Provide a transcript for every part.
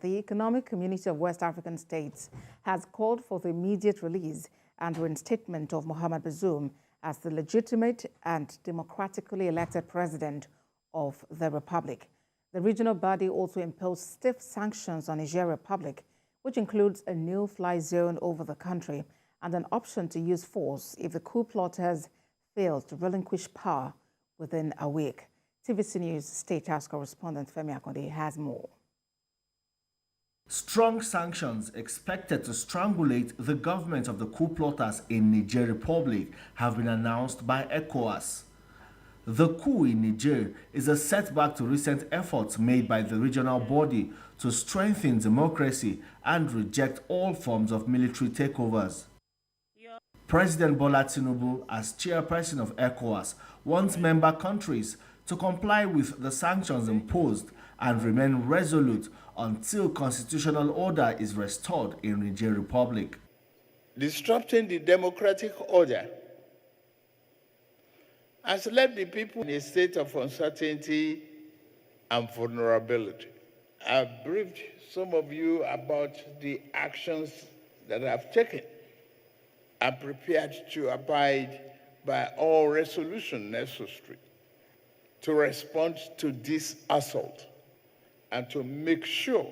The Economic Community of West African States has called for the immediate release and reinstatement of Mohammed Bazoum as the legitimate and democratically elected president of the Republic. The regional body also imposed stiff sanctions on Niger Republic, which includes a no-fly zone over the country and an option to use force if the coup plotters fail to relinquish power within a week. TVC News State House correspondent Femi Akonde has more. Strong sanctions expected to strangulate the government of the coup plotters in Niger Republic have been announced by ECOWAS. The coup in Niger is a setback to recent efforts made by the regional body to strengthen democracy and reject all forms of military takeovers. President Bola Tinubu, as chairperson of ECOWAS, wants member countries to comply with the sanctions imposed and remain resolute until constitutional order is restored in Niger Republic. Disrupting the democratic order has left the people in a state of uncertainty and vulnerability. I've briefed some of you about the actions that I've taken. I'm prepared to abide by all resolution necessary to respond to this assault and to make sure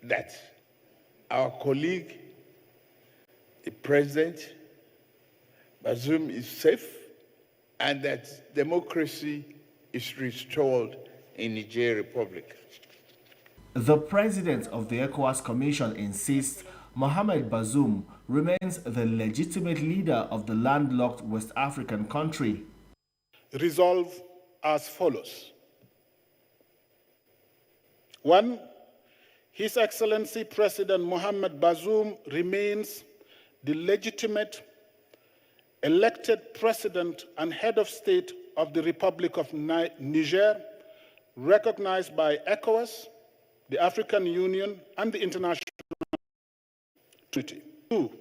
that our colleague, the President Bazoum, is safe and that democracy is restored in Niger Republic. The President of the ECOWAS Commission insists Mohammed Bazoum remains the legitimate leader of the landlocked West African country. Resolve as follows. 1. His Excellency President Mohammed Bazoum remains the legitimate, elected President and Head of State of the Republic of Niger, recognized by ECOWAS, the African Union, and the International Treaty. 2.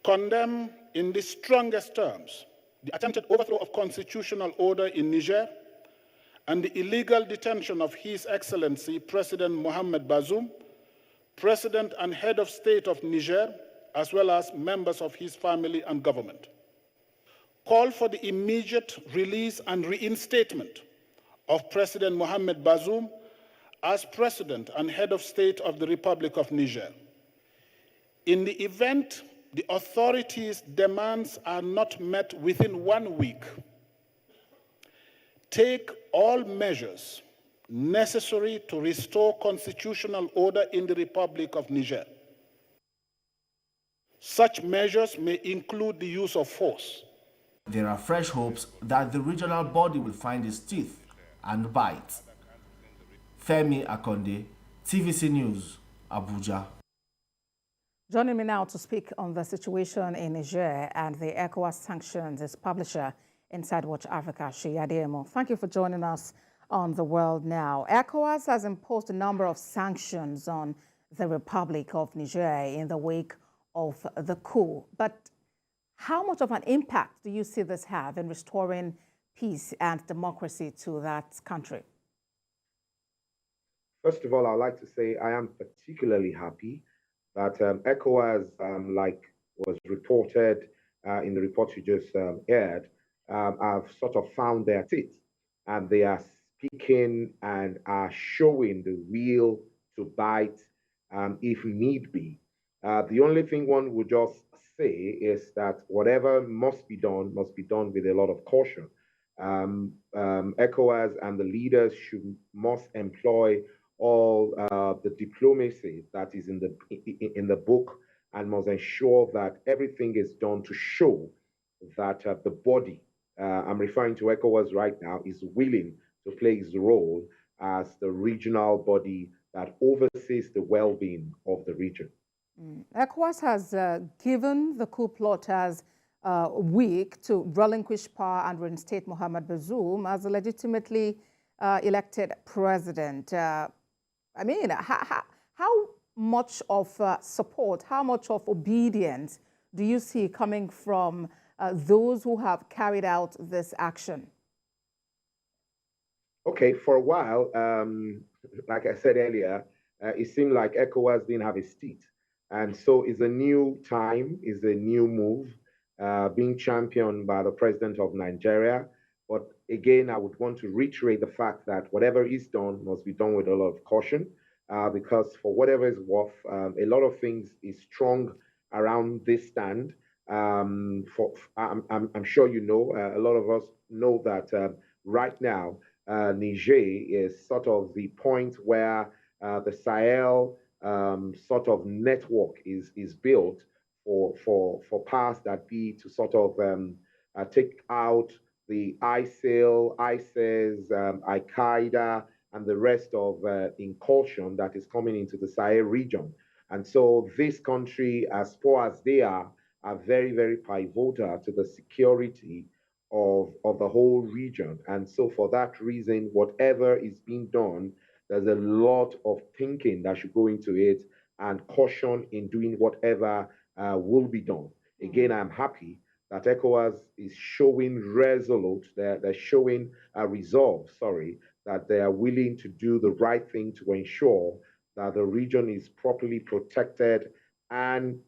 Condemn in the strongest terms the attempted overthrow of constitutional order in Niger and the illegal detention of His Excellency President Mohammed Bazoum, President and Head of State of Niger, as well as members of his family and government. Call for the immediate release and reinstatement of President Mohammed Bazoum as President and Head of State of the Republic of Niger. In the event the authorities' demands are not met within 1 week, take all measures necessary to restore constitutional order in the Republic of Niger. Such measures may include the use of force. There are fresh hopes that the regional body will find its teeth and bite. Femi Akonde, TVC News, Abuja. Joining me now to speak on the situation in Niger and the ECOWAS sanctions is publisher Inside Watch Africa, Seyi Adeyemo. Thank you for joining us on The World Now. ECOWAS has imposed a number of sanctions on the Republic of Niger in the wake of the coup. But how much of an impact do you see this have in restoring peace and democracy to that country? First of all, I'd like to say I am particularly happy that ECOWAS, like was reported in the report you just aired, have sort of found their teeth, and they are speaking and are showing the will to bite if need be. The only thing one would just say is that whatever must be done with a lot of caution. ECOWAS and the leaders must employ all the diplomacy that is in the book and must ensure that everything is done to show that the body, I'm referring to ECOWAS right now, is willing to play its role as the regional body that oversees the well-being of the region. ECOWAS has given the coup plotters a week to relinquish power and reinstate Mohammed Bazoum as a legitimately elected president. I mean, how much of support, how much of obedience do you see coming from those who have carried out this action? Okay, for a while, like I said earlier, it seemed like ECOWAS didn't have a seat. And so it's a new time, it's a new move being championed by the President of Nigeria. But again, I would want to reiterate the fact that whatever is done must be done with a lot of caution, because for whatever is worth, a lot of things is strong around this stand. I'm sure you know, a lot of us know that right now, Niger is sort of the point where the Sahel sort of network is built for powers that be to sort of take out the ISIL, ISIS, Al Qaeda, and the rest of incursion that is coming into the Sahel region. And so this country, as poor as they are very, very pivotal to the security of the whole region. And so for that reason, whatever is being done, there's a lot of thinking that should go into it and caution in doing whatever will be done. Again, I'm happy that ECOWAS is showing resolute, they're showing a resolve, that they are willing to do the right thing to ensure that the region is properly protected and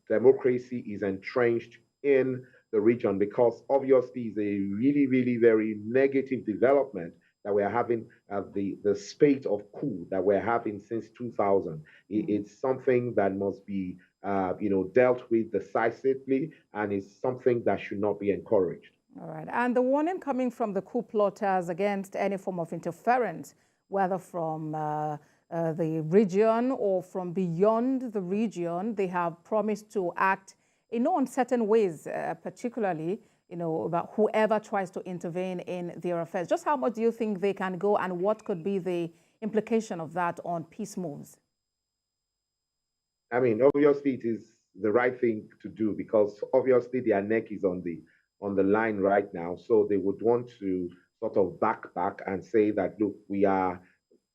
democracy is entrenched in the region, because obviously it's a really, really very negative development that we're having, the spate of coup that we're having since 2000. It's something that must be dealt with decisively, and it's something that should not be encouraged. All right. And the warning coming from the coup plotters against any form of interference, whether from the region or from beyond the region, they have promised to act in no uncertain ways, particularly about whoever tries to intervene in their affairs. Just how much do you think they can go, and what could be the implication of that on peace moves? I mean, obviously it is the right thing to do, because obviously their neck is on the line right now. So they would want to sort of back and say that, look, we are,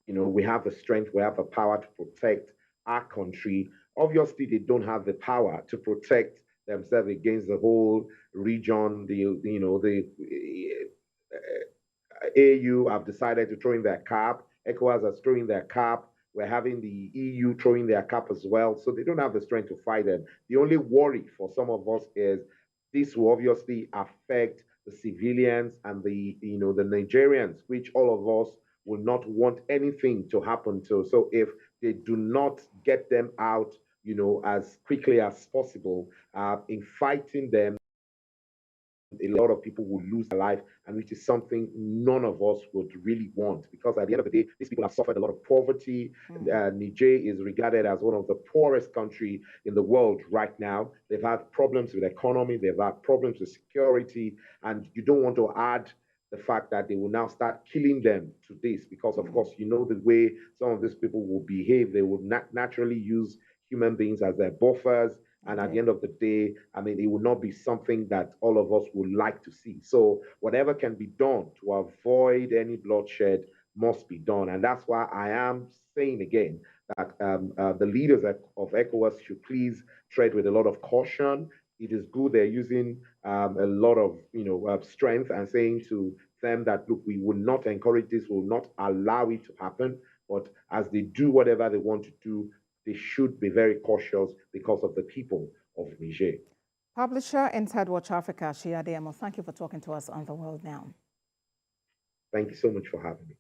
we have the strength, we have the power to protect our country. Obviously, they don't have the power to protect themselves against the whole region. The AU have decided to throw in their cap. ECOWAS has thrown in their cap. We're having the EU throwing their cap as well. So they don't have the strength to fight them. The only worry for some of us is this will obviously affect the civilians and the Nigerians, which all of us will not want anything to happen to. So if they do not get them out, as quickly as possible, in fighting them, a lot of people will lose their life, and which is something none of us would really want, because at the end of the day, these people have suffered a lot of poverty. Niger is regarded as one of the poorest countries in the world right now. They've had problems with economy, they've had problems with security, and you don't want to add the fact that they will now start killing them to this, because of course, the way some of these people will behave, they would naturally use human beings as their buffers. And at the end of the day, I mean, it will not be something that all of us would like to see. So whatever can be done to avoid any bloodshed must be done. And that's why I am saying again that the leaders of ECOWAS should please tread with a lot of caution. It is good they're using a lot of strength and saying to them that, look, we will not encourage this, we will not allow it to happen. But as they do whatever they want to do, they should be very cautious because of the people of Niger. Publisher Inside Watch Africa, Seyi Adeyemo, thank you for talking to us on The World Now. Thank you so much for having me.